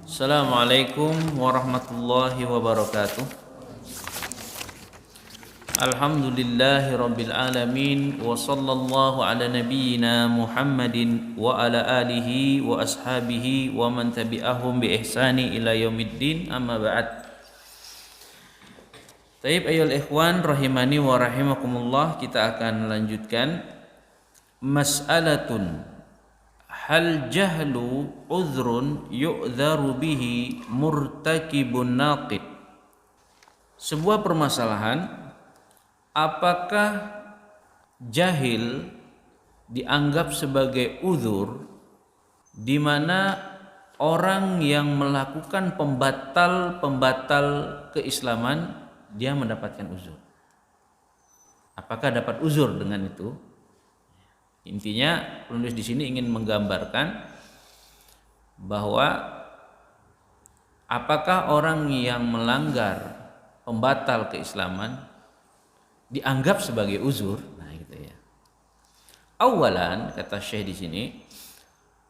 Assalamualaikum warahmatullahi wabarakatuh. Alhamdulillahi rabbil alamin. Wa sallallahu ala nabiyyina Muhammadin wa ala alihi wa ashabihi wa man tabi'ahum bi ihsani ila yaumiddin, amma ba'd. Taib ayyuhal ikhwan rahimani wa rahimakumullah. Kita akan lanjutkan mas'alatun hal jahlu udhrun yu'dharu bihi murtakibun naqid. Sebuah permasalahan, apakah jahil dianggap sebagai uzur di mana orang yang melakukan pembatal keislaman dia mendapatkan uzur? Apakah dapat uzur dengan itu? Intinya penulis di sini ingin menggambarkan bahwa apakah orang yang melanggar pembatal keislaman dianggap sebagai uzur? Nah, gitu ya. Awalan, kata Syekh di sini,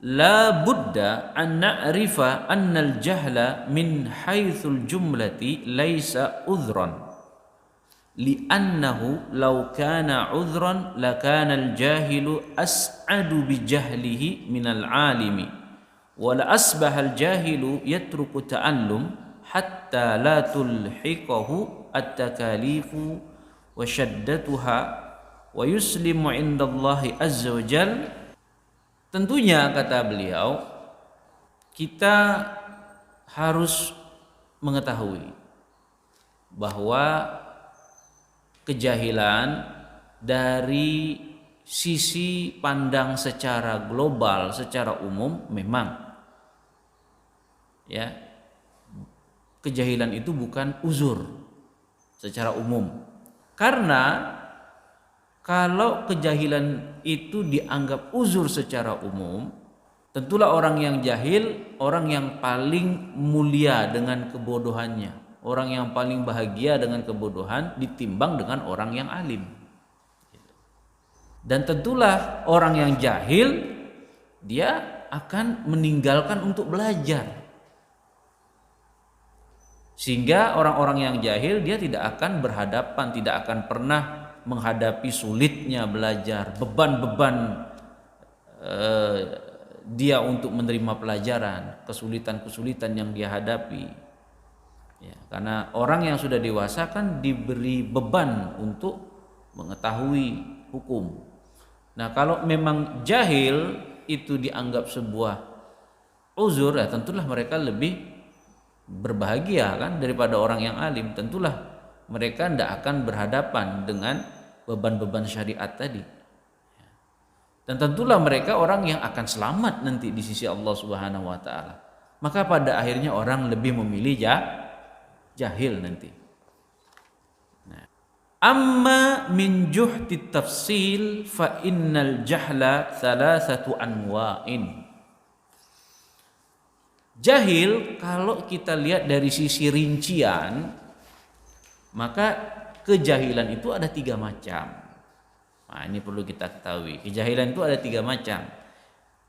la budda an na'rifa annal jahla min haitsul jumlati laisa udhran. Li'annahu law kana udhran lakana al-jahilu as'adu bi jahlihi minal alimi wa la asbaha al-jahilu yatruku ta'allum hatta la tulhiqahu at-takalifu wa syaddatuha wa yuslimu indallahi azza wa jal. Tentunya, kata beliau, kita harus mengetahui bahwa kejahilan dari sisi pandang secara global, secara umum, memang ya, kejahilan itu bukan uzur secara umum. Karena kalau kejahilan itu dianggap uzur secara umum, tentulah orang yang jahil orang yang paling mulia dengan kebodohannya, orang yang paling bahagia dengan kebodohan ditimbang dengan orang yang alim. Dan tentulah orang yang jahil dia akan meninggalkan untuk belajar. Sehingga orang-orang yang jahil dia tidak akan berhadapan, tidak akan pernah menghadapi sulitnya belajar, beban-beban dia untuk menerima pelajaran, kesulitan-kesulitan yang dia hadapi. Ya, karena orang yang sudah dewasa kan diberi beban untuk mengetahui hukum. Nah, kalau memang jahil itu dianggap sebuah uzur, ya tentulah mereka lebih berbahagia kan daripada orang yang alim. Tentulah mereka tidak akan berhadapan dengan beban-beban syariat tadi. Dan tentulah mereka orang yang akan selamat nanti di sisi Allah Subhanahu wa taala. Maka pada akhirnya orang lebih memilih jahil nanti. Nah, amma min juhti tafsil fa innal jahla thalathatu anwa'in. Jahil kalau kita lihat dari sisi rincian, maka kejahilan itu ada 3 macam. Nah, ini perlu kita ketahui. Kejahilan itu ada 3 macam.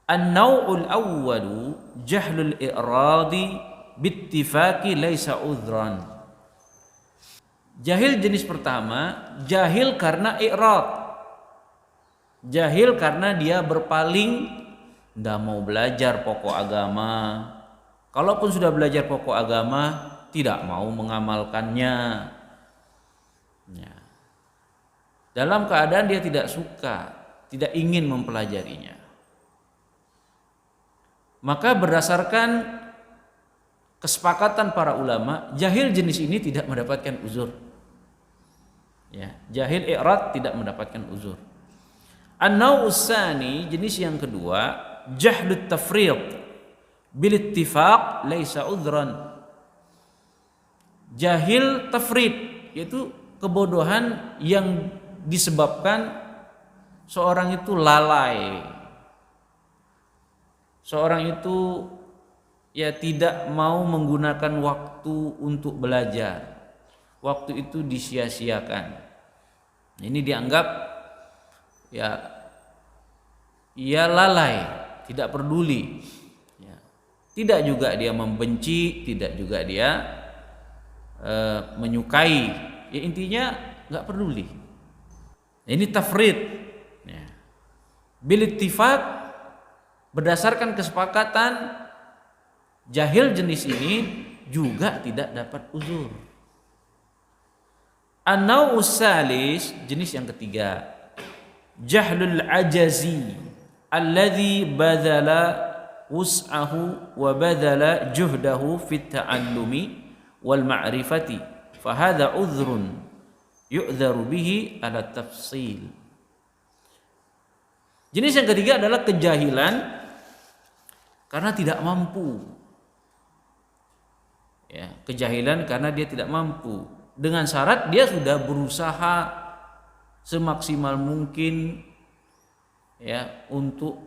An-naw'ul awwalu jahlul i'radi bittifaqi laisa udhran. Jahil jenis pertama, jahil karena i'rad. Jahil karena dia berpaling, enggak mau belajar pokok agama. Kalaupun sudah belajar pokok agama, tidak mau mengamalkannya. Ya. Dalam keadaan dia tidak suka, tidak ingin mempelajarinya. Maka berdasarkan kesepakatan para ulama, jahil jenis ini tidak mendapatkan uzur. Ya, jahil i'rad tidak mendapatkan uzur. An-naw'us tsani, jenis yang kedua, jahlut tafriq bil ittifaq laisa udhran. Jahil tafrid, yaitu kebodohan yang disebabkan seorang itu lalai. Seorang itu ya tidak mau menggunakan waktu untuk belajar. Waktu itu disia-siakan. Ini dianggap ya ia lalai, tidak peduli. Ya. tidak juga dia membenci, tidak juga dia menyukai. Ya intinya nggak peduli. Ini tafrid. Ya. Bil ittifaq, berdasarkan kesepakatan, jahil jenis ini juga tidak dapat uzur. An-naw'us salis, jenis yang ketiga, jahlul ajazi alladhi badala wus'ahu wa badala juhdahu fit ta'allumi wal ma'rifati fa hadha udhrun yu'dharu bihi ala tafsil. Jenis yang ketiga adalah kejahilan karena tidak mampu. Ya, kejahilan karena dia tidak mampu. Dengan syarat dia sudah berusaha semaksimal mungkin ya untuk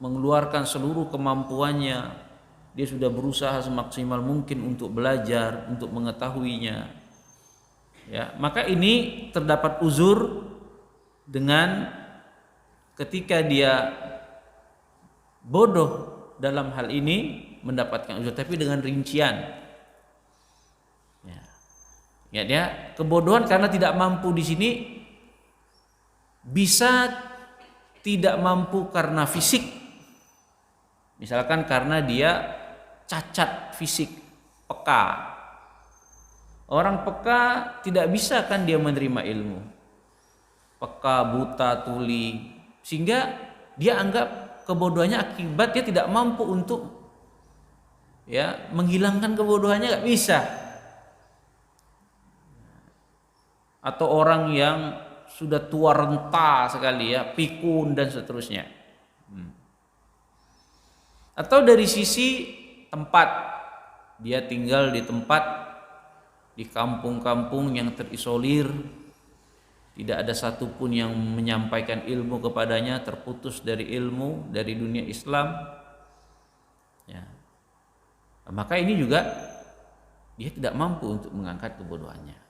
mengeluarkan seluruh kemampuannya. Dia sudah berusaha semaksimal mungkin untuk belajar, untuk mengetahuinya. Ya, maka ini terdapat uzur dengan ketika dia bodoh dalam hal ini mendapatkan uzur, tapi dengan rincian. Ya, dia kebodohan karena tidak mampu di sini bisa tidak mampu karena fisik. Misalkan karena dia cacat fisik, peka. Orang peka tidak bisa kan dia menerima ilmu. Peka, buta, tuli, sehingga dia anggap kebodohannya akibat dia tidak mampu untuk ya menghilangkan kebodohannya, nggak bisa. Atau orang yang sudah tua renta sekali ya, pikun dan seterusnya. Atau dari sisi tempat, dia tinggal di tempat di kampung-kampung yang terisolir, tidak ada satupun yang menyampaikan ilmu kepadanya, terputus dari ilmu, dari dunia Islam. Ya. Maka ini juga dia tidak mampu untuk mengangkat kebodohannya.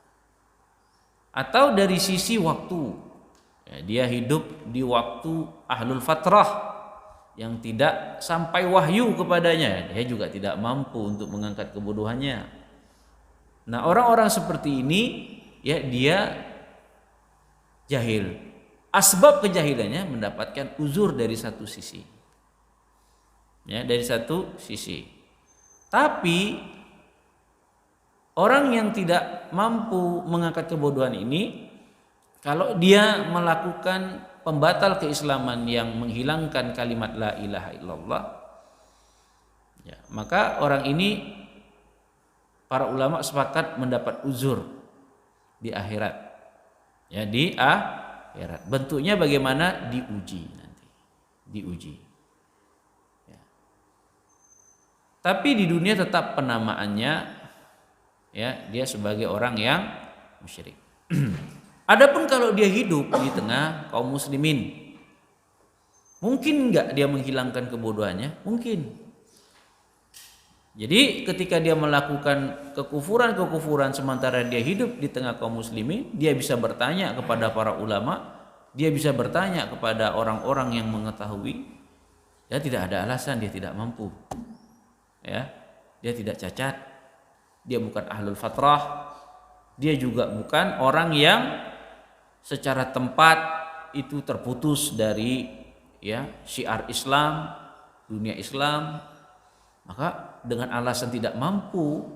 Atau dari sisi waktu, ya, dia hidup di waktu ahlul fatrah yang tidak sampai wahyu kepadanya, dia juga tidak mampu untuk mengangkat kebodohannya. Nah, orang-orang seperti ini ya dia jahil. Asbab kejahilannya mendapatkan uzur dari satu sisi. Ya, dari satu sisi. Tapi orang yang tidak mampu mengangkat kebodohan ini, kalau dia melakukan pembatal keislaman yang menghilangkan kalimat la ilaha illallah, ya, maka orang ini para ulama sepakat mendapat uzur di akhirat. Ya, di akhirat. Bentuknya bagaimana? Diuji nanti. Diuji. Ya. Tapi di dunia tetap penamaannya ya dia sebagai orang yang musyrik. Adapun kalau dia hidup di tengah kaum muslimin, mungkin enggak dia menghilangkan kebodohannya? Mungkin. Jadi ketika dia melakukan kekufuran sementara dia hidup di tengah kaum muslimin, dia bisa bertanya kepada para ulama, dia bisa bertanya kepada orang-orang yang mengetahui, ya tidak ada alasan dia tidak mampu. Ya, dia tidak cacat, dia bukan ahlul fatrah, dia juga bukan orang yang secara tempat itu terputus dari ya syiar Islam, dunia Islam. Maka dengan alasan tidak mampu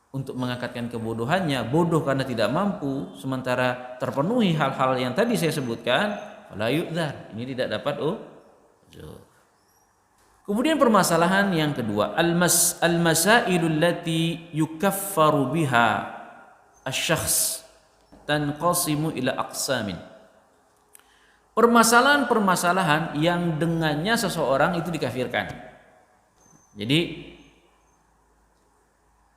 untuk mengangkatkan kebodohannya, bodoh karena tidak mampu, sementara terpenuhi hal-hal yang tadi saya sebutkan, fala yu'dzar, ini tidak dapat uzur. Kemudian permasalahan yang kedua, al-masailul lati yukaffaru biha asy-syakhs tanqasimu ila aqsamin. Permasalahan-permasalahan yang dengannya seseorang itu dikafirkan. Jadi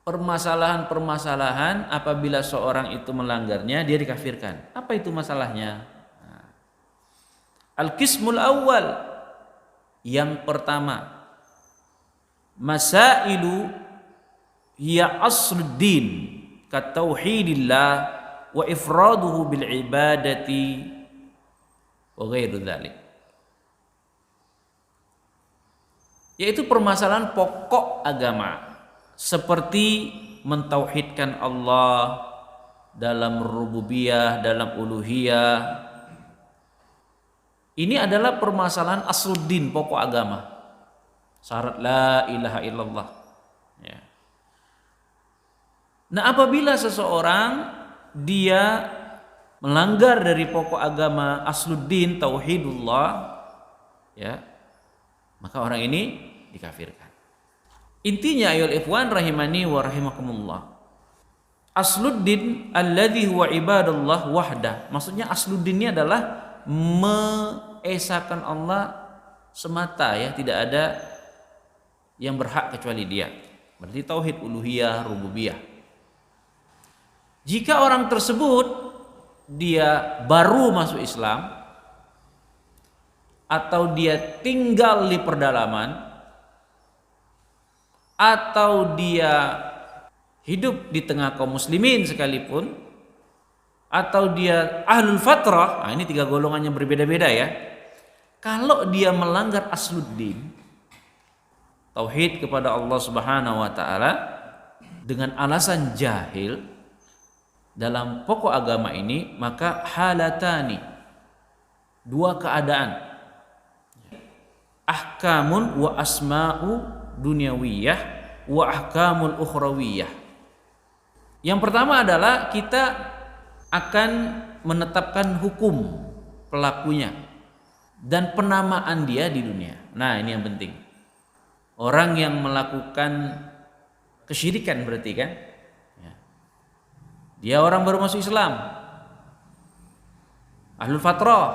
permasalahan-permasalahan apabila seorang itu melanggarnya dia dikafirkan. Apa itu masalahnya? Al-qismul awal, yang pertama, masailu hiya asluddin ka tauhidillah wa ifraduhu bil ibadati wa ghairu dzalik. yaitu permasalahan pokok agama seperti mentauhidkan Allah dalam rububiyah, dalam uluhiyah. Ini adalah permasalahan asluddin, pokok agama. Syarat la ilaha illallah. Ya. Nah, apabila seseorang dia melanggar dari pokok agama asluddin tauhidullah, ya, maka orang ini dikafirkan. Intinya ayyuhal ikhwan rahimani wa rahimakumullah, asluddin alladzi huwa ibadallah wahdah. Maksudnya asluddin ini adalah mengesahkan Allah semata, ya, tidak ada yang berhak kecuali Dia. Berarti tauhid uluhiyah, rububiyah. Jika orang tersebut dia baru masuk Islam atau dia tinggal di perdalaman atau dia hidup di tengah kaum muslimin sekalipun, atau dia ahlul fatrah, nah ini 3 golongan yang berbeda-beda ya. Kalau dia melanggar asluddin, tauhid kepada Allah Subhanahu wa taala dengan alasan jahil dalam pokok agama ini, maka halatani, 2 keadaan, ahkamun wa asma'u dunyawiyah wa ahkamul ukhrawiyah. Yang pertama adalah kita akan menetapkan hukum pelakunya dan penamaan dia di dunia. Nah, ini yang penting. Orang yang melakukan kesyirikan berarti kan, ya, dia orang baru masuk Islam, ahlul fatrah,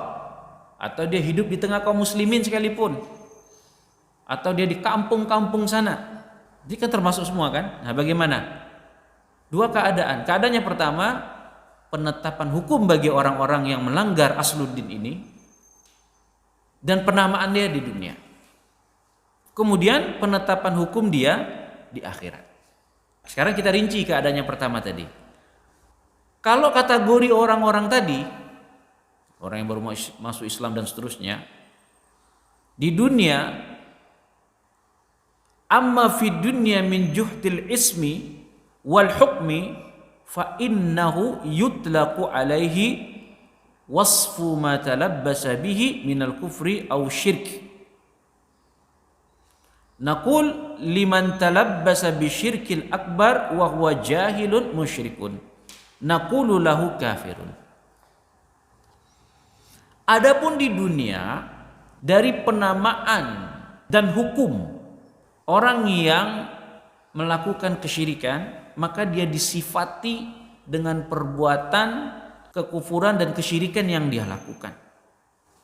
atau dia hidup di tengah kaum muslimin sekalipun, atau dia di kampung-kampung sana, dia kan termasuk semua kan. Nah, bagaimana? 2 keadaan. Keadaannya pertama, penetapan hukum bagi orang-orang yang melanggar asluddin ini dan penamaan dia di dunia. Kemudian penetapan hukum dia di akhirat. Sekarang kita rinci keadaannya pertama tadi. Kalau kategori orang-orang tadi, orang yang baru masuk Islam dan seterusnya, di dunia, amma fid dunya min juhdil ismi wal hukmi fa innahu yutlaqu alaihi wasfu ma talabbasa bihi minal kufri aw syirk. Naqul liman talabbasa bisyirkil akbar wa huwa jahilun musyrikun, naqulu lahu kafirun. Adapun di dunia, dari penamaan dan hukum orang yang melakukan kesyirikan, maka dia disifati dengan perbuatan kekufuran dan kesyirikan yang dia lakukan.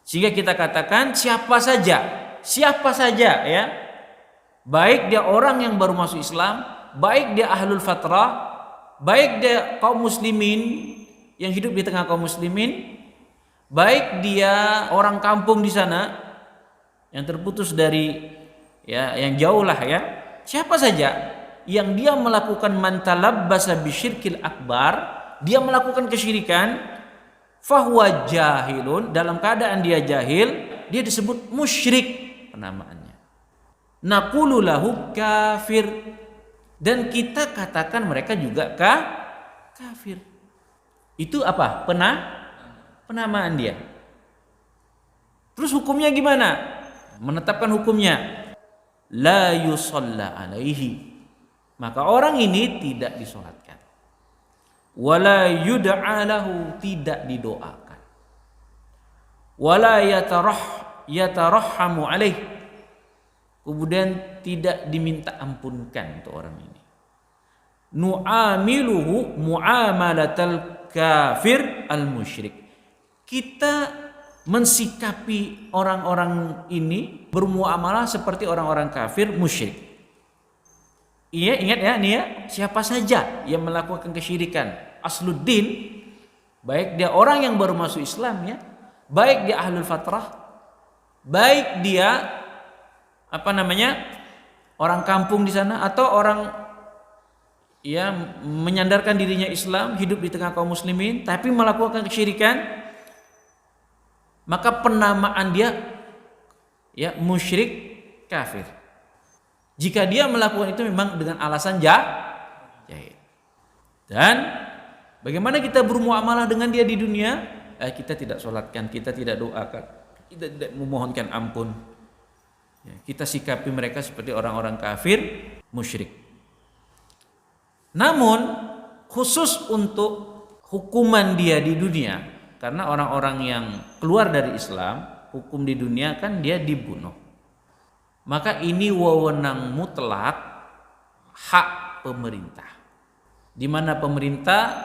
Sehingga kita katakan siapa saja ya, baik dia orang yang baru masuk Islam, baik dia ahlul fatrah, baik dia kaum muslimin yang hidup di tengah kaum muslimin, baik dia orang kampung di sana yang terputus dari, ya, yang jauh lah ya, siapa saja yang dia melakukan man talabbasa bisyirkil akbar, dia melakukan kesyirikan, fahuwa jahilun, dalam keadaan dia jahil, dia disebut musyrik penamaannya. Naqulu lahu kafir, dan kita katakan mereka juga kafir. Itu apa? Penamaan dia. Terus hukumnya gimana? Menetapkan hukumnya, la yusalla alaihi, maka orang ini tidak disolatkan, wala yud'a lahu, tidak didoakan, wala yatarahhamu alaihi, kemudian tidak diminta ampunkan untuk orang ini. Nu'amiluhu muamalatal kafir al musyrik, kita mensikapi orang-orang ini bermuamalah seperti orang-orang kafir musyrik. Iya, ingat ya, nih ya, siapa saja yang melakukan kesyirikan asluddin, baik dia orang yang baru masuk Islam ya, baik dia ahlul fatrah, baik dia orang kampung di sana, atau orang ya menyandarkan dirinya Islam, hidup di tengah kaum muslimin tapi melakukan kesyirikan, maka penamaan dia ya musyrik kafir. Jika dia melakukan itu memang dengan alasan jahil. Dan bagaimana kita bermuamalah dengan dia di dunia? Kita tidak sholatkan, kita tidak doakan, kita tidak memohonkan ampun. Kita sikapi mereka seperti orang-orang kafir, musyrik. Namun khusus untuk hukuman dia di dunia, karena orang-orang yang keluar dari Islam, hukum di dunia kan dia dibunuh. Maka ini wewenang mutlak hak pemerintah. Di mana pemerintah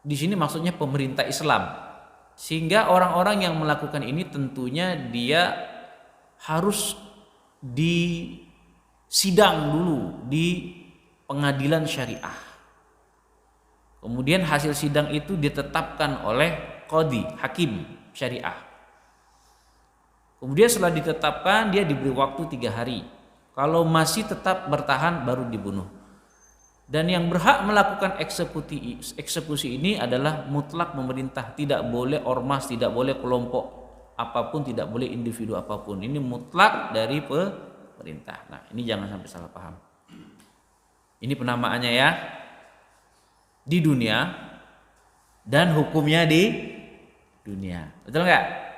di sini maksudnya pemerintah Islam. Sehingga orang-orang yang melakukan ini tentunya dia harus disidang dulu di pengadilan syariah. Kemudian hasil sidang itu ditetapkan oleh qadhi, hakim syariah. Kemudian setelah ditetapkan dia diberi waktu 3 hari. Kalau masih tetap bertahan baru dibunuh. Dan yang berhak melakukan eksekusi ini adalah mutlak pemerintah. Tidak boleh ormas, tidak boleh kelompok apapun, tidak boleh individu apapun. Ini mutlak dari pemerintah. Nah, ini jangan sampai salah paham. Ini penamaannya ya. Di dunia dan hukumnya di dunia. Betul nggak?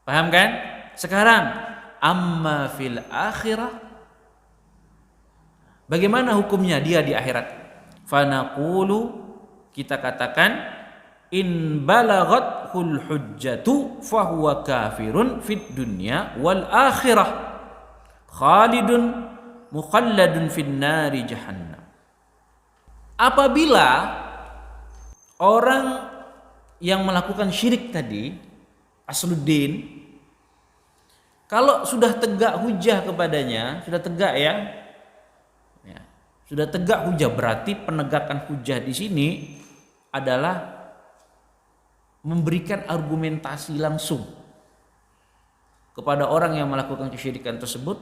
Paham kan? Sekarang amma fil akhirah, bagaimana hukumnya dia di akhirat? Fanaqulu, kita katakan, in balagathul hujjatu fahuwa kafirun fid dunya wal akhirah khalidun mukhalladun fin nari jahannam. Apabila orang yang melakukan syirik tadi, asluddin, kalau sudah tegak hujah kepadanya, sudah tegak ya, sudah tegak hujah, berarti penegakan hujah di sini adalah memberikan argumentasi langsung kepada orang yang melakukan kesyirikan tersebut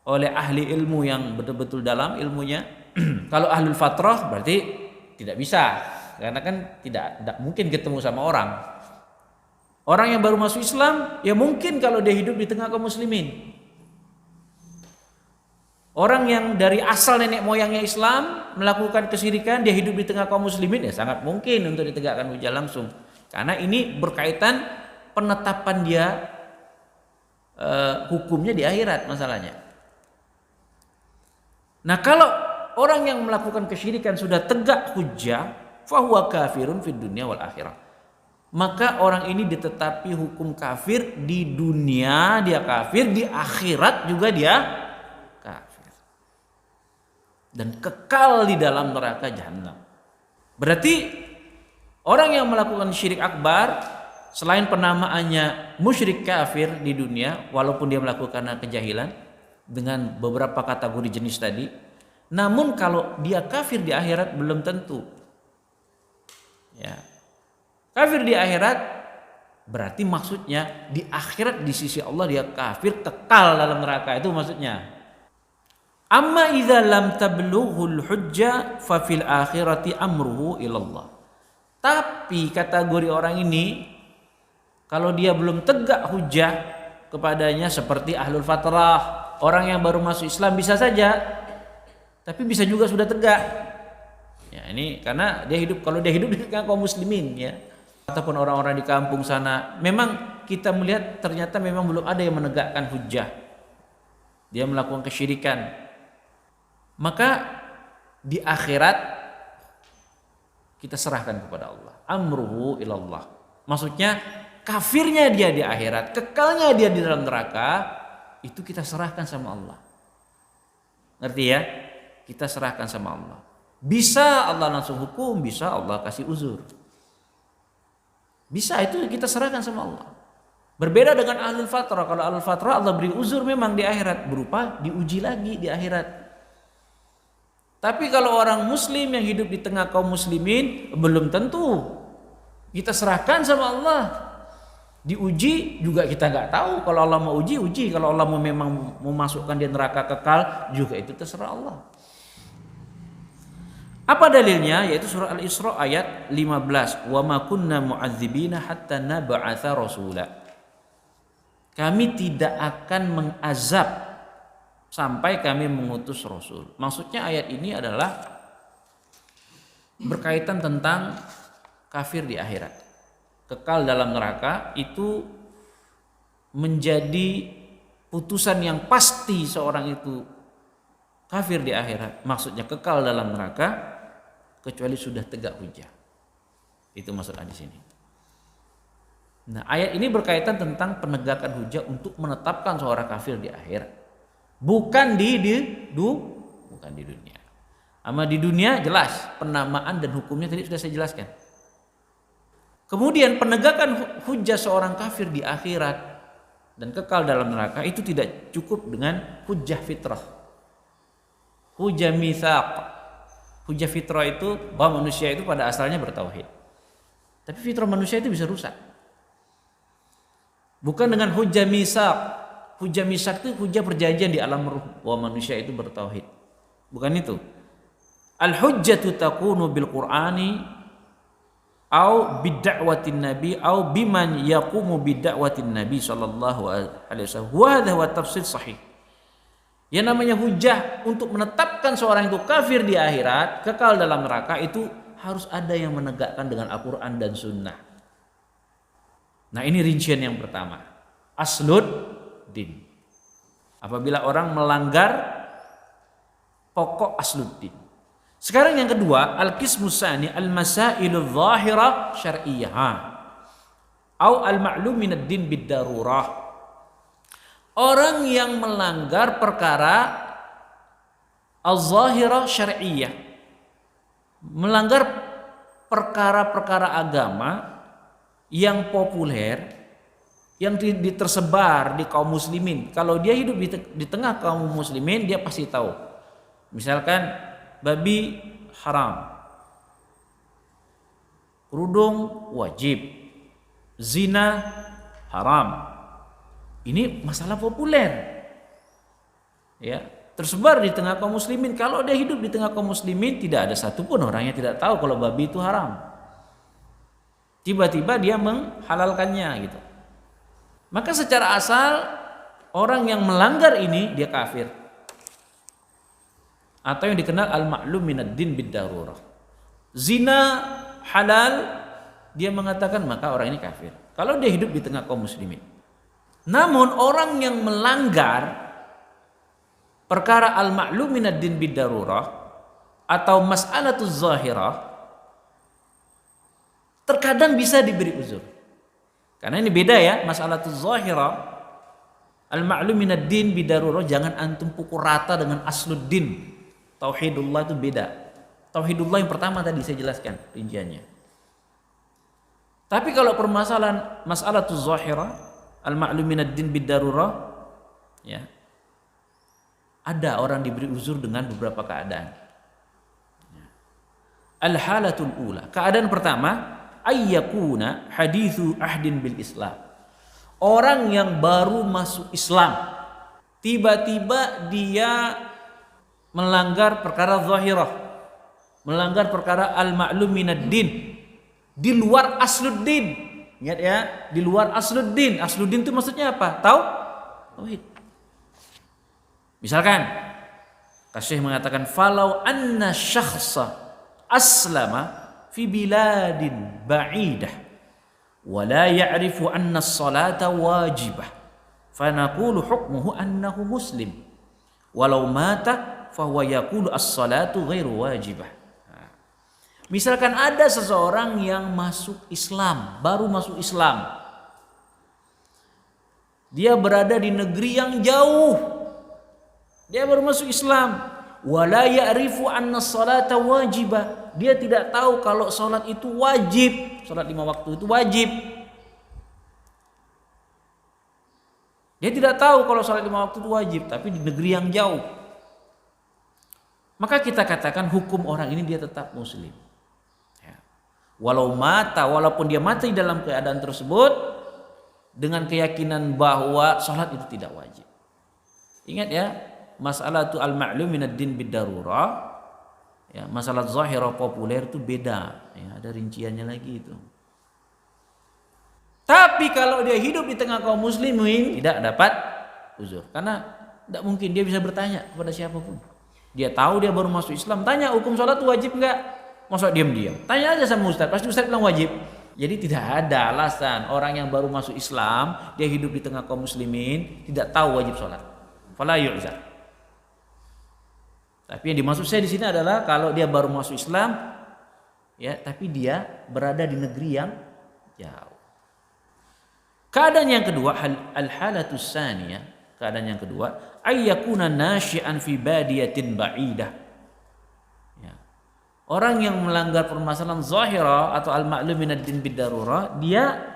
oleh ahli ilmu yang betul-betul dalam ilmunya. Kalau ahlul fatrah berarti tidak bisa, karena kan tidak mungkin ketemu sama orang. Orang yang baru masuk Islam, ya mungkin kalau dia hidup di tengah kaum muslimin. Orang yang dari asal nenek moyangnya Islam melakukan kesyirikan, dia hidup di tengah kaum muslimin, ya sangat mungkin untuk ditegakkan hujah langsung. Karena ini berkaitan penetapan dia hukumnya di akhirat masalahnya. Nah, kalau orang yang melakukan kesyirikan sudah tegak hujah, fahuwa kafirun fid dunya wal akhirah. Maka orang ini ditetapi hukum kafir di dunia, dia kafir, di akhirat juga dia kafir. Dan kekal di dalam neraka jahanam. Berarti orang yang melakukan syirik akbar, selain penamaannya musyrik kafir di dunia, walaupun dia melakukan kejahilan dengan beberapa kategori jenis tadi, namun kalau dia kafir di akhirat belum tentu. Ya. Kafir di akhirat berarti maksudnya di akhirat di sisi Allah dia kafir, kekal dalam neraka, itu maksudnya. Amma idza lam tablughul hujjah fa fil akhirati amruhu ilallah. Tapi kategori orang ini kalau dia belum tegak hujjah kepadanya seperti ahlul fatrah, orang yang baru masuk Islam bisa saja, tapi bisa juga sudah tegak. Ya, ini karena dia hidup, kalau dia hidup di tengah kaum muslimin ya, ataupun orang-orang di kampung sana, memang kita melihat ternyata memang belum ada yang menegakkan hujjah, dia melakukan kesyirikan, maka di akhirat kita serahkan kepada Allah, amruhu ilallah. Maksudnya kafirnya dia di akhirat, kekalnya dia di dalam neraka, itu kita serahkan sama Allah. Ngerti ya? Kita serahkan sama Allah. Bisa Allah langsung hukum, bisa Allah kasih uzur. Bisa, itu kita serahkan sama Allah. Berbeda dengan ahlul fatrah. Kalau ahlul fatrah Allah beri uzur memang di akhirat, berupa diuji lagi di akhirat. Tapi kalau orang muslim yang hidup di tengah kaum muslimin, belum tentu. Kita serahkan sama Allah. Diuji juga kita nggak tahu. Kalau Allah mau uji, uji. Kalau Allah mau memang memasukkan dia neraka kekal, juga itu terserah Allah. Apa dalilnya? Yaitu surah Al-Isra ayat 15. Wa ma kunna mu'adzibina hatta nab'atsa rasula. Kami tidak akan mengazab sampai kami mengutus Rasul. Maksudnya ayat ini adalah berkaitan tentang kafir di akhirat. Kekal dalam neraka itu menjadi putusan yang pasti seorang itu kafir di akhirat. Maksudnya kekal dalam neraka kecuali sudah tegak hujah. Itu maksud hadis ini. Nah, ayat ini berkaitan tentang penegakan hujah untuk menetapkan seorang kafir di akhirat. Bukan di dunia. Ama di dunia jelas penamaan dan hukumnya tadi sudah saya jelaskan. Kemudian penegakan hujah seorang kafir di akhirat dan kekal dalam neraka itu tidak cukup dengan hujah fitrah. Hujah mitsaq. Hujah fitrah itu bahwa manusia itu pada asalnya bertauhid. Tapi fitrah manusia itu bisa rusak. Bukan dengan hujah mitsaq. Hujah mitsaq itu hujah perjanjian di alam ruh bahwa manusia itu bertauhid. Bukan itu. Al-hujjatu takunu bil Qur'ani au bid'awatin nabi au biman yaqumu bid'awatin nabi sallallahu alaihi wasallam. Wa hadha huwa tafsir sahih. Yang namanya hujah untuk menetapkan seorang itu kafir di akhirat, kekal dalam neraka itu harus ada yang menegakkan dengan Al-Qur'an dan sunnah. Nah, ini rincian yang pertama. Aslud din. Apabila orang melanggar pokok asluddin. Sekarang yang kedua, al-qismu tsani al-masailul zahirah syar'iyyah atau al-ma'lum minad din bid-darurah. Orang yang melanggar perkara al-zahirah syar'iyyah, melanggar perkara-perkara agama yang populer, yang tersebar di kaum muslimin. Kalau dia hidup di tengah kaum muslimin, dia pasti tahu. Misalkan babi haram, kerudung wajib, zina haram. Ini masalah populer, ya, tersebar di tengah kaum muslimin. Kalau dia hidup di tengah kaum muslimin, tidak ada satupun orang yang tidak tahu kalau babi itu haram. Tiba-tiba dia menghalalkannya gitu. Maka secara asal orang yang melanggar ini dia kafir. Atau yang dikenal al-ma'lum minad din bid-darurah. Zina halal, dia mengatakan maka orang ini kafir. Kalau dia hidup di tengah kaum muslimin. Namun orang yang melanggar perkara al-ma'lum minad din bid-darurah atau mas'alatuz zahirah terkadang bisa diberi uzur. Karena ini beda ya, mas'alatuz zahirah al-ma'lum minad din bid-darurah jangan antum pukul rata dengan asluddin. Tauhidullah itu beda. Tauhidullah yang pertama tadi saya jelaskan rinciannya. Tapi kalau permasalahan mas'alatuz zahirah al-ma'lum minad din bid-darurah, ya, ada orang diberi uzur dengan beberapa keadaan. Al-halatul ula, keadaan pertama, ayyakuna hadithu ahdin bil Islam. Orang yang baru masuk Islam, tiba-tiba dia melanggar perkara zahirah, melanggar perkara al-ma'lum minad din di luar asluddin. Ingat ya, di luar asluddin. Asluddin itu maksudnya apa? Tahu? Tauhid. Misalkan Syekh mengatakan falau anna syakhsa aslama fi biladin ba'idah wa la ya'rifu anna as-salata wajibah fanaqulu hukmuhu annahu muslim walau mata fahuwa yaqulu as-salatu ghairu wajibah. Misalkan ada seseorang yang masuk Islam, baru masuk Islam, dia berada di negeri yang jauh, dia baru masuk Islam, wala ya'rifu anna as-salata wajibah, dia tidak tahu kalau salat itu wajib, salat 5 waktu itu wajib. Dia tidak tahu kalau salat 5 waktu itu wajib, tapi di negeri yang jauh. Maka kita katakan hukum orang ini dia tetap muslim. Ya. Walau mata, walaupun dia mati dalam keadaan tersebut dengan keyakinan bahwa salat itu tidak wajib. Ingat ya, masalah itu al-ma'lum minad din bid-darurah. Ya, masalah zahirah populer itu beda, ya, ada rinciannya lagi itu. Tapi kalau dia hidup di tengah kaum muslimin tidak dapat uzur, karena tidak mungkin dia bisa bertanya kepada siapapun. Dia tahu dia baru masuk Islam, tanya hukum sholat wajib enggak? Masa diam-diam? Tanya aja sama Ustaz, pasti Ustaz bilang wajib. Jadi tidak ada alasan orang yang baru masuk Islam, dia hidup di tengah kaum muslimin, tidak tahu wajib sholat. Fala yu'zar. Tapi yang dimaksud saya di sini adalah kalau dia baru masuk Islam, ya, tapi dia berada di negeri yang jauh. Keadaan yang kedua, al-halatus tsaniyah, keadaan yang kedua, ayyakuna nasyi'an fi badiyatin ba'idah. Ya. Orang yang melanggar permasalahan zahira atau al-ma'lum minad din bid-darurah, dia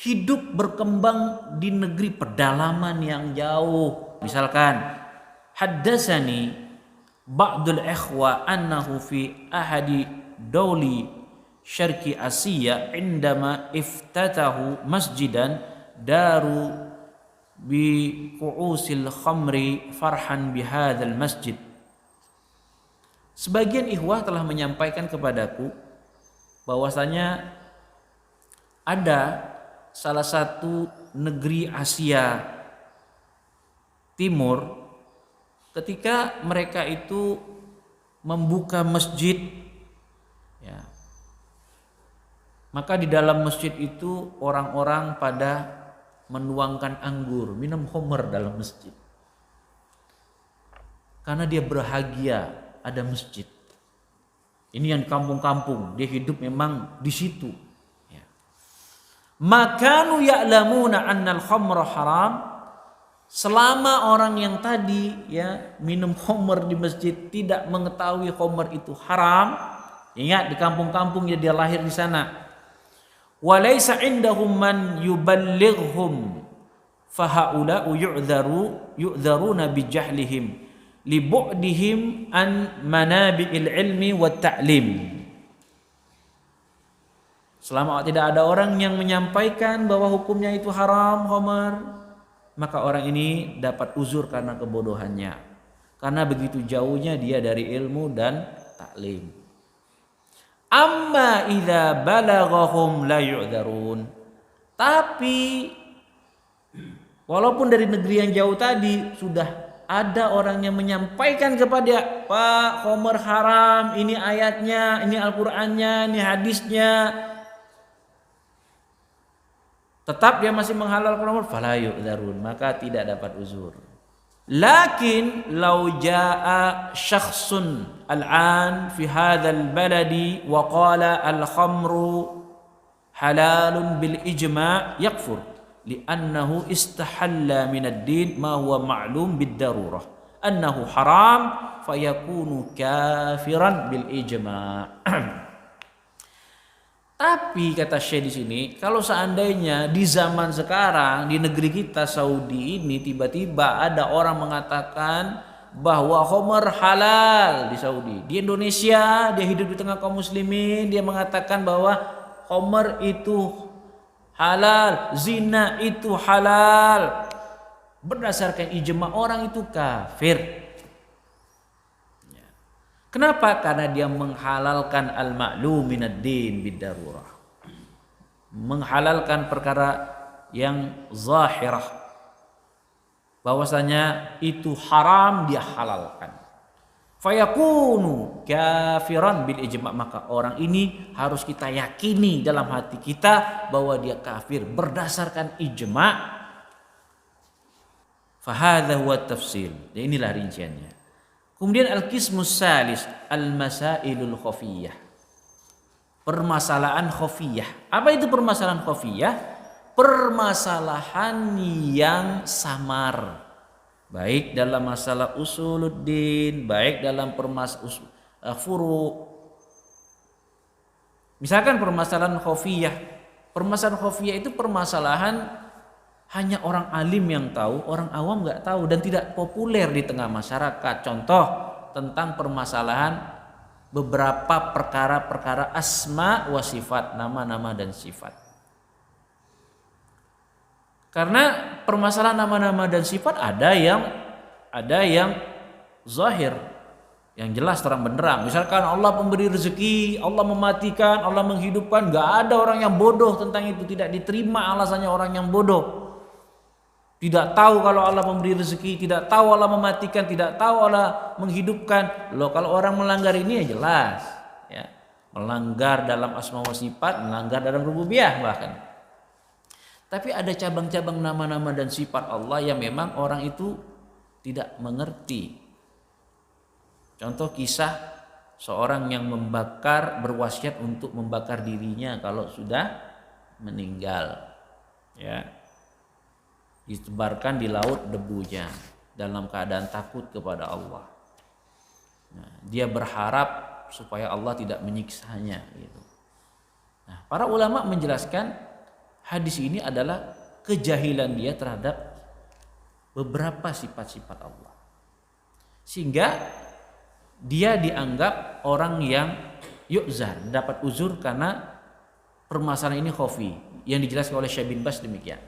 hidup berkembang di negeri pedalaman yang jauh. Misalkan, haddatsani ba'dul ikhwa annahu fi ahadi dawli Syarqi Asia indama iftatahu masjidan daru bi qu'usil khamri farhan bihadzal masjid. Sebagian ikhwah telah menyampaikan kepadaku bahwasanya ada salah satu negeri Asia Timur ketika mereka itu membuka masjid, ya, maka di dalam masjid itu orang-orang pada menuangkan anggur, minum khamr dalam masjid. Karena dia bahagia ada masjid. Ini yang kampung-kampung, dia hidup memang di situ. Ya. Makanu ya'lamuna annal khamra haram. Selama orang yang tadi, ya, minum khamr di masjid tidak mengetahui khamr itu haram. Ingat, di kampung-kampung dia lahir di sana. Walaysa indahum man yuballighhum fahaula'u yu'dharuna bijahlihim libu'dihim an manabi'il ilmi wa ta'lim. Selama tidak ada orang yang menyampaikan bahwa hukumnya itu haram khamar, maka orang ini dapat uzur karena kebodohannya, karena begitu jauhnya dia dari ilmu dan taklim. Amma idza balaghahum la yu'dzarun. Tapi walaupun dari negeri yang jauh tadi sudah ada orang yang menyampaikan kepada, Pak, khamr haram, ini ayatnya, ini Al-Qur'annya, ini hadisnya, tetap dia masih menghalalkan khamr, fala yu'dzarun, maka tidak dapat uzur. Lakin law jaa syakhsun al-an fi hadzal baladi wa qala al-khamru halalun bil ijma' yakfur li'annahu istahalla min ad-din ma huwa ma'lum bid darurah annahu haram fayakunu kafiran bil ijma'. Tapi kata Syekh di sini, kalau seandainya di zaman sekarang di negeri kita Saudi ini tiba-tiba ada orang mengatakan bahwa khamr halal di Saudi, di Indonesia dia hidup di tengah kaum muslimin, dia mengatakan bahwa khamr itu halal, zina itu halal, berdasarkan ijma orang itu kafir. Kenapa? Karena dia menghalalkan al-ma'lum minad din bid-darurah. Menghalalkan perkara yang zahirah. Bahwasanya itu haram dia halalkan. Fayakunu kafiran bil ijma', maka orang ini harus kita yakini dalam hati kita bahwa dia kafir berdasarkan ijma'. Fahadha huwa tafsil. Dan inilah rinciannya. Kemudian al-qismus salis al-masailul khafiyah. Permasalahan khafiyah. Apa itu permasalahan khafiyah? Permasalahan yang samar. Baik dalam masalah usuluddin, baik dalam furu'. Misalkan permasalahan khafiyah. Permasalahan khafiyah itu permasalahan hanya orang alim yang tahu, orang awam nggak tahu dan tidak populer di tengah masyarakat. Contoh tentang permasalahan beberapa perkara-perkara asma wa sifat, nama-nama dan sifat. Karena permasalahan nama-nama dan sifat ada yang zahir, yang jelas terang benderang. Misalkan Allah pemberi rezeki, Allah mematikan, Allah menghidupkan, nggak ada orang yang bodoh tentang itu, tidak diterima alasannya orang yang bodoh. Tidak tahu kalau Allah memberi rezeki, tidak tahu Allah mematikan, tidak tahu Allah menghidupkan. Loh, kalau orang melanggar ini ya jelas, ya. Melanggar dalam asma wa sifat, melanggar dalam rububiyah bahkan. Tapi ada cabang-cabang nama-nama dan sifat Allah yang memang orang itu tidak mengerti. Contoh kisah seorang yang berwasiat untuk membakar dirinya kalau sudah meninggal, ya. Ditebarkan di laut debunya dalam keadaan takut kepada Allah. Nah, dia berharap supaya Allah tidak menyiksanya gitu. Nah, para ulama menjelaskan hadis ini adalah kejahilan dia terhadap beberapa sifat-sifat Allah. Sehingga dia dianggap orang yang yu'zar, dapat uzur karena permasalahan ini khafi, yang dijelaskan oleh Syekh bin Bas demikian.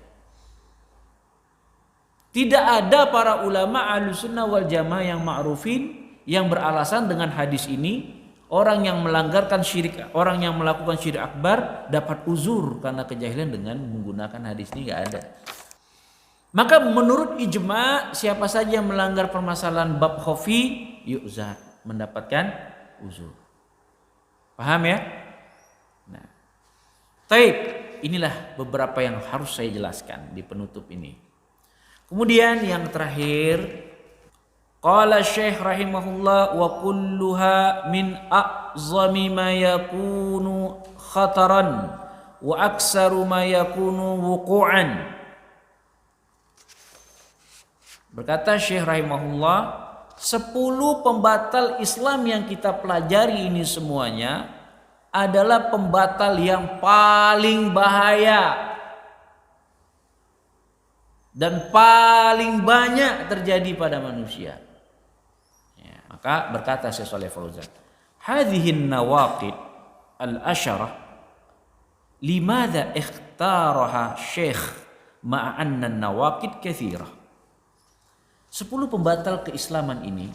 Tidak ada para ulama Ahlussunnah wal Jamaah yang ma'rufin yang beralasan dengan hadis ini orang yang melanggarkan syirik, orang yang melakukan syirik akbar dapat uzur karena kejahilan dengan menggunakan hadis ini, enggak ada. Maka menurut ijma, siapa saja yang melanggar permasalahan bab khafi yu'zar, mendapatkan uzur. Paham ya? Nah, taib, inilah beberapa yang harus saya jelaskan di penutup ini. Kemudian yang terakhir, qala Syekh rahimahullah wa kulluha min a'zami ma yakunu khataran wa aksaru ma yakunu wuqu'an. Berkata Syekh rahimahullah, 10 pembatal Islam yang kita pelajari ini semuanya adalah pembatal yang paling bahaya dan paling banyak terjadi pada manusia. Ya, maka berkata Syekh Shalih Fauzan, hadhihin nawaqid al-asyarah limadha ikhtaraha Syekh ma'a anna nawaqid katsirah. 10 pembatal keislaman ini,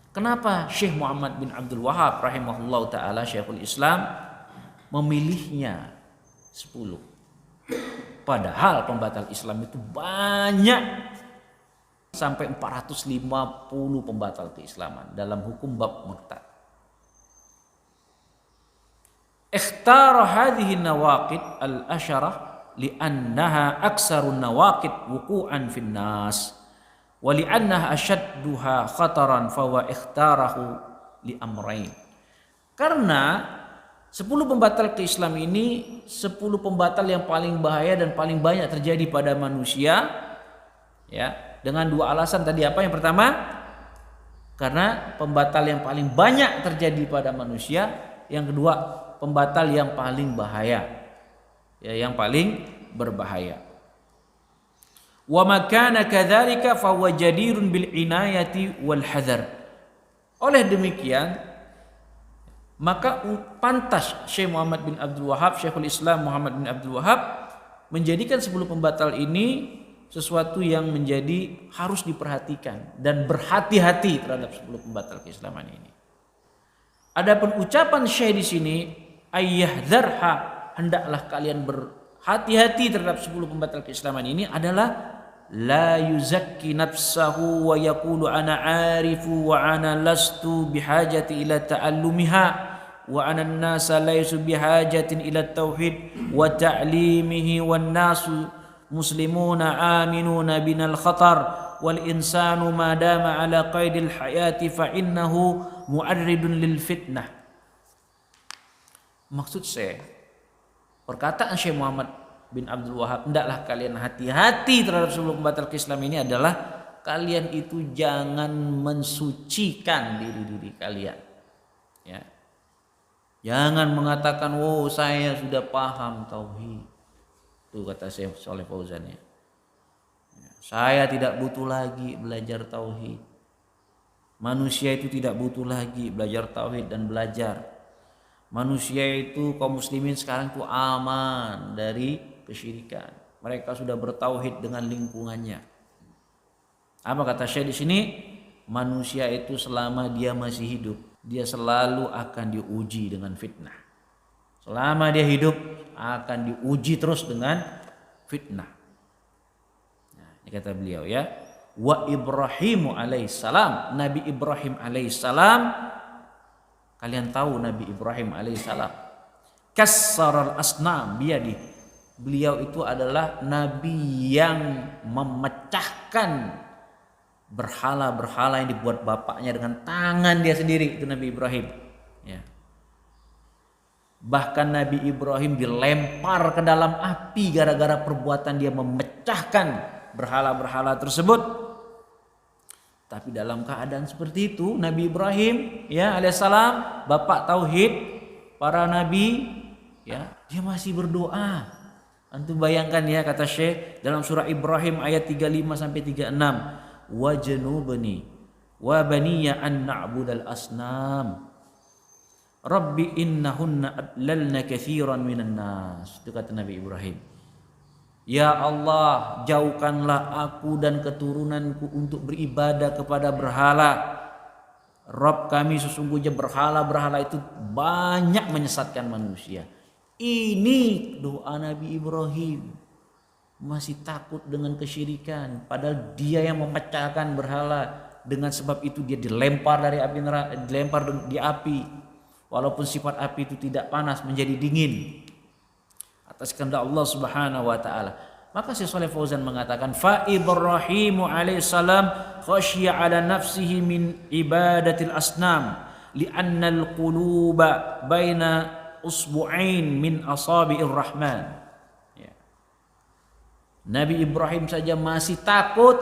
kenapa Syekh Muhammad bin Abdul Wahhab rahimahullah ta'ala Syekhul Islam memilihnya 10? Padahal pembatal Islam itu banyak, sampai 450 pembatal keislaman dalam hukum bab murtad. Ikhtara hadhihi nawaqid al-asyarah li'annaha aksarun nawaqid wuqu'an fin nas wa li'annaha ashadduha khataran fa wa ikhtarahu li amrayn. Karena 10 pembatal keislam ini 10 pembatal yang paling bahaya dan paling banyak terjadi pada manusia, ya, dengan 2 alasan tadi. Apa yang pertama? Karena pembatal yang paling banyak terjadi pada manusia. Yang kedua, pembatal yang paling bahaya, ya, yang paling berbahaya. Wa makana kadzalika fa huwa jadirun bil inayati wal hadzar. Oleh demikian, maka pantas Syekh Muhammad bin Abdul Wahhab, Syekhul Islam Muhammad bin Abdul Wahhab menjadikan 10 pembatal ini sesuatu yang menjadi harus diperhatikan dan berhati-hati terhadap 10 pembatal keislaman ini. Adapun ucapan Syekh di sini, ayyahdzarha, hendaklah kalian berhati-hati terhadap 10 pembatal keislaman ini, adalah la yuzakki nafsahu wa yaqulu ana arifu wa ana lastu bihajati ila ta'allumiha wa ana an-nasa laysu bihajatin ila tauhid wa ta'limihi wan nasu muslimuna aminuna binal khatar wal insanu ma dama ala qaidil hayati fa innahu mu'arridun lil fitnah. Maksud saya, perkataan Syekh Muhammad bin Abdul Wahhab, hendaklah kalian hati-hati terhadap 10 pembatal Islam ini, adalah kalian itu jangan mensucikan diri kalian, ya. Jangan mengatakan, "Oh, saya sudah paham tauhid." Itu kata Syekh Shalih Fauzan, ya. Saya tidak butuh lagi belajar tauhid. Manusia itu tidak butuh lagi belajar tauhid dan belajar. Manusia itu, kaum muslimin sekarang itu aman dari kesyirikan. Mereka sudah bertauhid dengan lingkungannya. Apa kata Syekh di sini? Manusia itu selama dia masih hidup, dia selalu akan diuji dengan fitnah. Selama dia hidup akan diuji terus dengan fitnah. Ini kata beliau ya. Wa Ibrahimu alaihissalam, Nabi Ibrahim alaihissalam, kalian tahu Nabi Ibrahim alaihissalam, kassaral asnam biyadi, beliau itu adalah nabi yang memecahkan berhala-berhala yang dibuat bapaknya dengan tangan dia sendiri, itu Nabi Ibrahim ya. Bahkan Nabi Ibrahim dilempar ke dalam api gara-gara perbuatan dia memecahkan berhala-berhala tersebut. Tapi dalam keadaan seperti itu Nabi Ibrahim ya alaihissalam, bapak tauhid para nabi ya, dia masih berdoa. Antum bayangkan ya, kata Syekh dalam surah Ibrahim ayat 35 sampai 36, wajnubni wa baniya an na'budal asnam Rabbi innahunna adlalna katsiran minan nas. Itu kata Nabi Ibrahim. Ya Allah, jauhkanlah aku dan keturunanku untuk beribadah kepada berhala. Rabb kami, sesungguhnya berhala-berhala itu banyak menyesatkan manusia. Ini doa Nabi Ibrahim. Masih takut dengan kesyirikan, padahal dia yang memecahkan berhala. Dengan sebab itu dia dilempar dari api neraka, dilempar di api. Walaupun sifat api itu tidak panas, menjadi dingin atas kehendak Allah Subhanahu wa taala. Maka Syekh Shalih Fauzan mengatakan fa Ibrahim alaihissalam khasyiya ala nafsihi min ibadatil asnam li'anna al-quluba baina usbu'ain min asabi'ir rahman. Ya. Nabi Ibrahim saja masih takut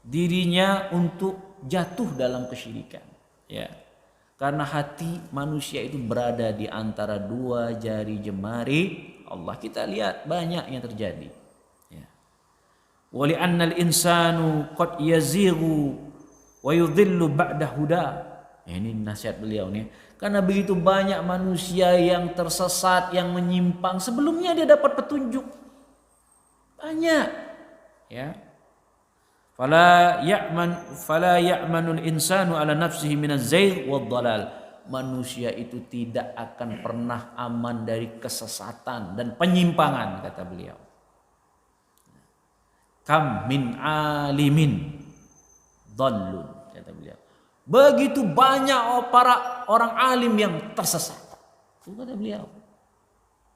dirinya untuk jatuh dalam kesyirikan. Ya. Karena hati manusia itu berada di antara dua jari jemari Allah. Kita lihat banyak yang terjadi. Ya. Wa li'annal insanu qad yazighu wa yudhillu ba'da huda. Ini nasihat beliau nih. Karena begitu banyak manusia yang tersesat, yang menyimpang, sebelumnya dia dapat petunjuk. Banyak. Ya. Fala ya'manul insanu ala nafsihi minaz zaigh wad dalal. Manusia itu tidak akan pernah aman dari kesesatan dan penyimpangan, kata beliau. Kam min alimin dhallun, kata beliau. Begitu banyak para orang alim yang tersesat. Itu kata beliau.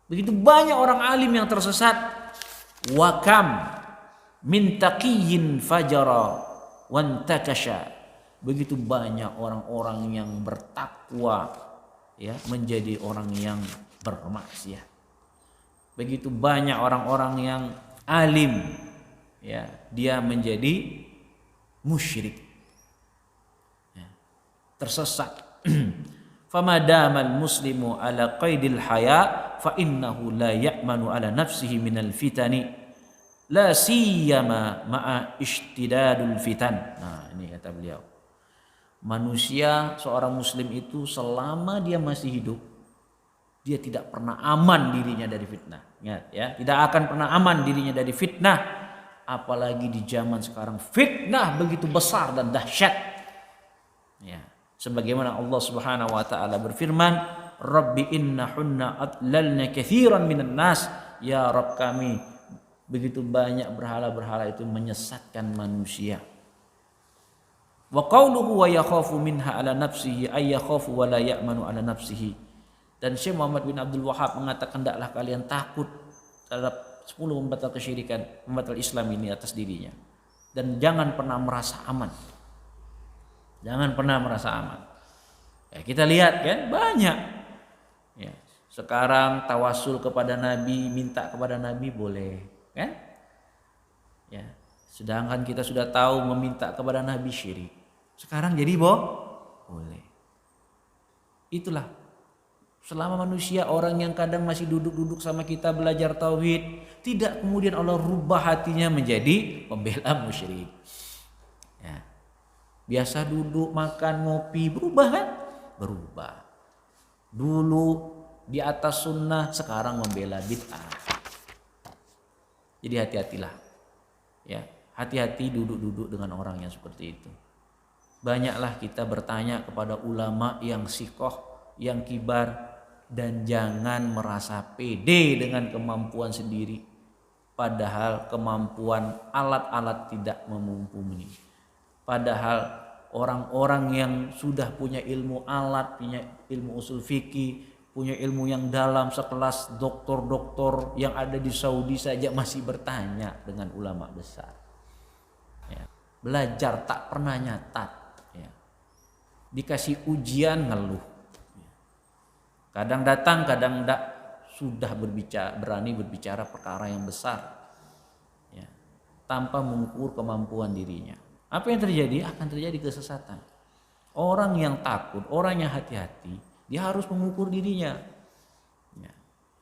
Begitu banyak orang alim yang tersesat. Wa kam min taqiyyin fajara wantakasha. Begitu banyak orang-orang yang bertakwa ya menjadi orang yang bermaksiat. Begitu banyak orang-orang yang alim ya dia menjadi musyrik. Ya, tersesat. Famadamal muslimu ala qaidil haya fa innahu la ya'manu ala nafsihi minal fitani. La siyama ma'a ishtidadul fitan. Nah, ini kata beliau. Manusia, seorang muslim itu selama dia masih hidup, dia tidak pernah aman dirinya dari fitnah. Ingat ya, tidak akan pernah aman dirinya dari fitnah. Apalagi di zaman sekarang fitnah begitu besar dan dahsyat. Ya, sebagaimana Allah Subhanahu wa taala berfirman, Rabbi innahunna adlalna katsiran minan nas. Ya Rabb kami, begitu banyak berhala-berhala itu menyesatkan manusia. Wa qauluhu wa yakhafu minha ala nafsihi ay yakhafu wa la ya'manu ala nafsihi. Dan Syekh Muhammad bin Abdul Wahhab mengatakan, hendaklah kalian takut terhadap 10 pembatal kesyirikan, pembatal Islam ini atas dirinya. Dan jangan pernah merasa aman. Jangan pernah merasa aman. Ya, kita lihat kan banyak. Ya, sekarang tawasul kepada Nabi, minta kepada Nabi boleh. Kan? Ya, sedangkan kita sudah tahu meminta kepada Nabi syirik. Sekarang jadi boleh. Itulah selama manusia, orang yang kadang masih duduk-duduk sama kita belajar tauhid, tidak kemudian Allah rubah hatinya menjadi pembela musyrik. Ya. Biasa duduk makan ngopi, berubah kan? Berubah. Dulu di atas sunnah, sekarang membela bid'ah. Jadi hati-hatilah, ya, hati-hati duduk-duduk dengan orang yang seperti itu. Banyaklah kita bertanya kepada ulama yang sikoh, yang kibar, dan jangan merasa pede dengan kemampuan sendiri. padahal kemampuan alat-alat tidak memumpuni. Padahal orang-orang yang sudah punya ilmu alat, punya ilmu usul fikih, punya ilmu yang dalam sekelas doktor-doktor yang ada di Saudi saja masih bertanya dengan ulama besar. Ya. Belajar tak pernah nyatat. Ya. Dikasih ujian ngeluh. Ya. Kadang datang, kadang tidak, sudah berani berbicara perkara yang besar. Ya. Tanpa mengukur kemampuan dirinya. Apa yang terjadi? Akan terjadi kesesatan. Orang yang takut, orang yang hati-hati, dia harus mengukur dirinya. Ya.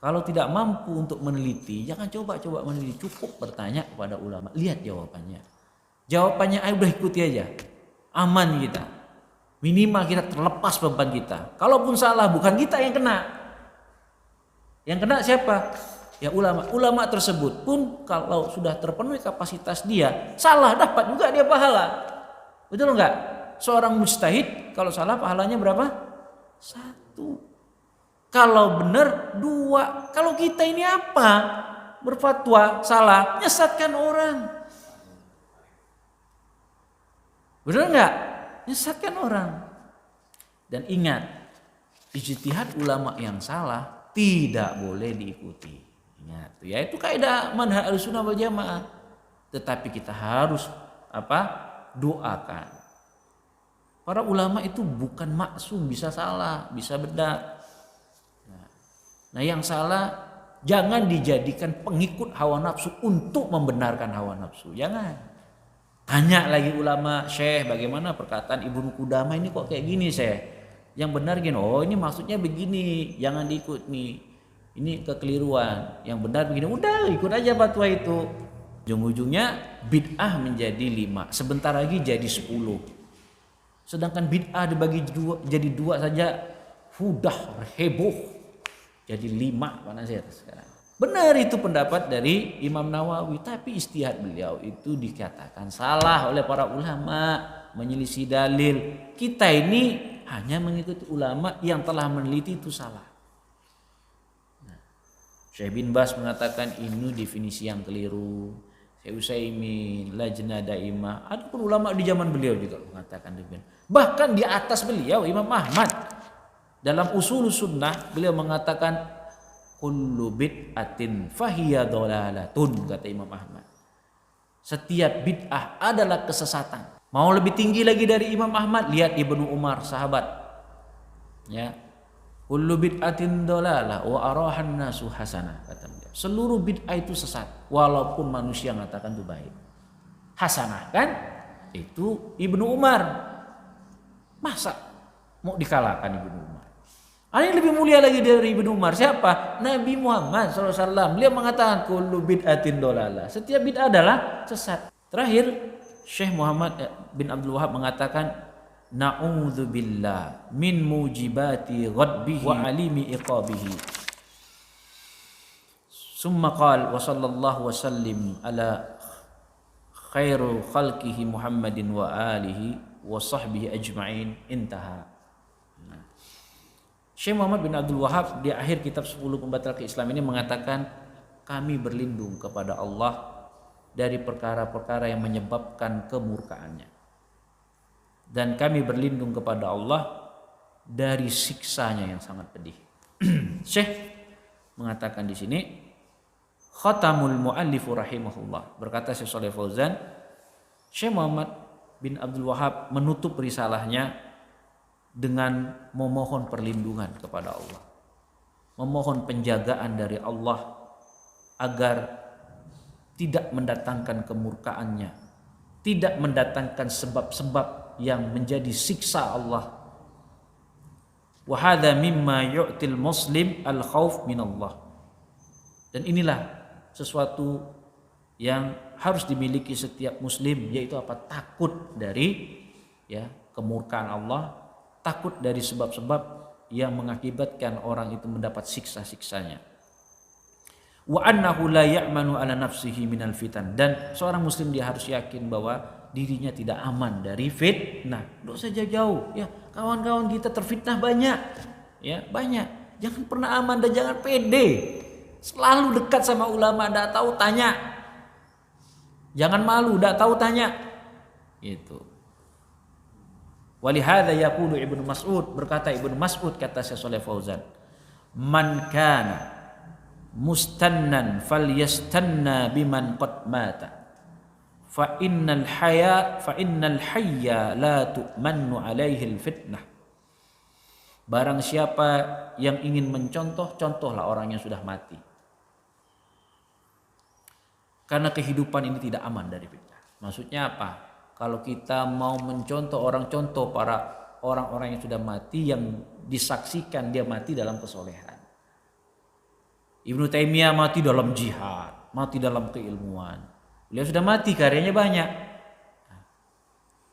Kalau tidak mampu untuk meneliti, jangan coba-coba meneliti. Cukup bertanya kepada ulama. Lihat jawabannya. Jawabannya udah ikuti aja. Aman kita. Minimal kita terlepas beban kita. Kalaupun salah, bukan kita yang kena. Yang kena siapa? Ya ulama. Ulama tersebut pun kalau sudah terpenuhi kapasitas dia, salah dapat juga dia pahala. Betul enggak? Seorang mujtahid kalau salah pahalanya berapa? 1. Kalau benar 2. Kalau kita ini apa? Berfatwa salah, menyesatkan orang. Benar enggak? Menyesatkan orang. Dan ingat, ijtihad ulama yang salah tidak boleh diikuti. Ingat, ya itu kaidah manhaj Ahlussunnah wal Jamaah. Tetapi kita harus doakan. Para ulama itu bukan maksum, bisa salah, bisa benar. Nah, yang salah jangan dijadikan pengikut hawa nafsu untuk membenarkan hawa nafsu. Jangan. Tanya lagi ulama, Syekh, bagaimana perkataan Ibnu Qudamah ini kok kayak gini, Syekh? Yang benar gini. Oh, ini maksudnya begini, jangan diikut nih. Ini kekeliruan. Yang benar begini. Udah, ikut aja fatwa itu. Ujung-ujungnya bid'ah menjadi 5. Sebentar lagi jadi 10. Sedangkan bid'ah dibagi jadi 2 saja sudah heboh. Jadi 5 Pak Nasir sekarang. Benar itu pendapat dari Imam Nawawi, tapi ijtihad beliau itu dikatakan salah oleh para ulama, menyelisih dalil. Kita ini hanya mengikuti ulama yang telah meneliti itu salah. Nah, Syekh bin Bas mengatakan ini definisi yang keliru. Syekh Utsaimin, Lajnah Daimah, ada pun ulama di zaman beliau juga mengatakan demikian. Bahkan di atas beliau Imam Ahmad dalam Ushul Sunnah beliau mengatakan kullu bid'atin fahiya dhalalatun, kata Imam Ahmad. Setiap bid'ah adalah kesesatan. Mau lebih tinggi lagi dari Imam Ahmad, lihat Ibnu Umar, sahabat. Ya. Kullu bid'atin dhalalah wa arahan nasu hasanah, kata beliau. Seluruh bid'ah itu sesat, walaupun manusia mengatakan itu baik. Hasanah kan? Itu Ibnu Umar. Masa mau dikalahkan Ibnu Umar? Ada yang lebih mulia lagi dari Ibnu Umar. Siapa? Nabi Muhammad SAW. Beliau mengatakan kullu bid'atin dolalah. Setiap bid'ah adalah sesat. Terakhir Syekh Muhammad bin Abdul Wahab mengatakan na'udzubillah min mujibati ghadbihi wa alimi iqabihi. Summa qala wa sallallahu wa sallim ala khairu khalqihi Muhammadin wa alihi wa sahbihi ajma'in. Intaha. Syekh Muhammad bin Abdul Wahab di akhir kitab 10 pembatal keislaman ini mengatakan kami berlindung kepada Allah dari perkara-perkara yang menyebabkan kemurkaannya, dan kami berlindung kepada Allah dari siksanya yang sangat pedih. Syekh mengatakan di sini khatamul muallif rahimahullah, berkata Syekh Shalih Fauzan, Syekh Muhammad bin Abdul Wahab menutup risalahnya dengan memohon perlindungan kepada Allah, memohon penjagaan dari Allah agar tidak mendatangkan kemurkaannya, tidak mendatangkan sebab-sebab yang menjadi siksa Allah. Wa hadza mimma yu'til muslim al khauf min Allah. Dan inilah sesuatu yang harus dimiliki setiap muslim, yaitu apa? Takut dari kemurkaan Allah, takut dari sebab-sebab yang mengakibatkan orang itu mendapat siksa-siksanya. Wa annahu la ya'manu ala nafsihi minal fitan, dan seorang muslim dia harus yakin bahwa dirinya tidak aman dari fitnah. Tidak usah jauh-jauh, ya kawan-kawan kita terfitnah banyak, ya banyak. Jangan pernah aman dan jangan pede. Selalu dekat sama ulama, tidak tahu tanya. Jangan malu, tidak tahu tanya. Itu. Walihada yaqulu Ibnu Mas'ud, berkata Ibnu Mas'ud, kata Syekh Shalih Fauzan, man kana mustannan falyastanna biman qad mata. Fa innal hayya la tu'mannu alaihi fitnah. Barang siapa yang ingin mencontoh, contohlah orang yang sudah mati. Karena kehidupan ini tidak aman dari fitnah. Maksudnya apa? Kalau kita mau mencontoh orang, contoh para orang-orang yang sudah mati, yang disaksikan dia mati dalam kesolehan. Ibnu Taimiyah mati dalam jihad, mati dalam keilmuan. Beliau sudah mati, karyanya banyak.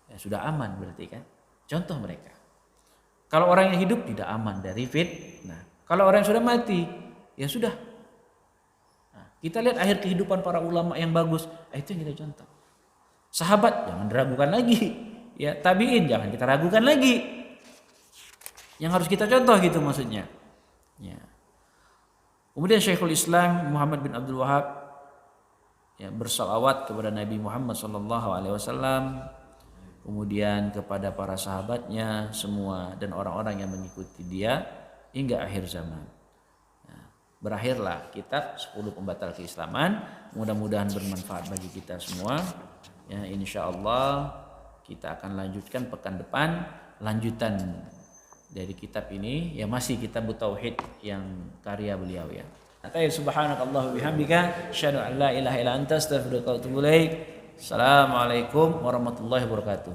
Ya, sudah aman berarti kan? Contoh mereka. Kalau orang yang hidup tidak aman dari fitnah. Kalau orang yang sudah mati, ya sudah. Nah, kita lihat akhir kehidupan para ulama yang bagus, itu yang kita contoh. Sahabat jangan diragukan lagi, ya tabiin jangan kita ragukan lagi. Yang harus kita contoh gitu maksudnya. Ya. Kemudian Syekhul Islam Muhammad bin Abdul Wahab ya, bersalawat kepada Nabi Muhammad SAW, kemudian kepada para sahabatnya semua dan orang-orang yang mengikuti dia hingga akhir zaman. Nah, berakhirlah kitab 10 pembatal keislaman. Mudah-mudahan bermanfaat bagi kita semua. Ya, insyaallah kita akan lanjutkan pekan depan lanjutan dari kitab ini, ya masih kitab Tauhid yang karya beliau ya. Subhanakallah bihamdika asyhadu an la ilaha illa anta astaghfiruka wa atubu ilaik. Assalamualaikum warahmatullahi wabarakatuh.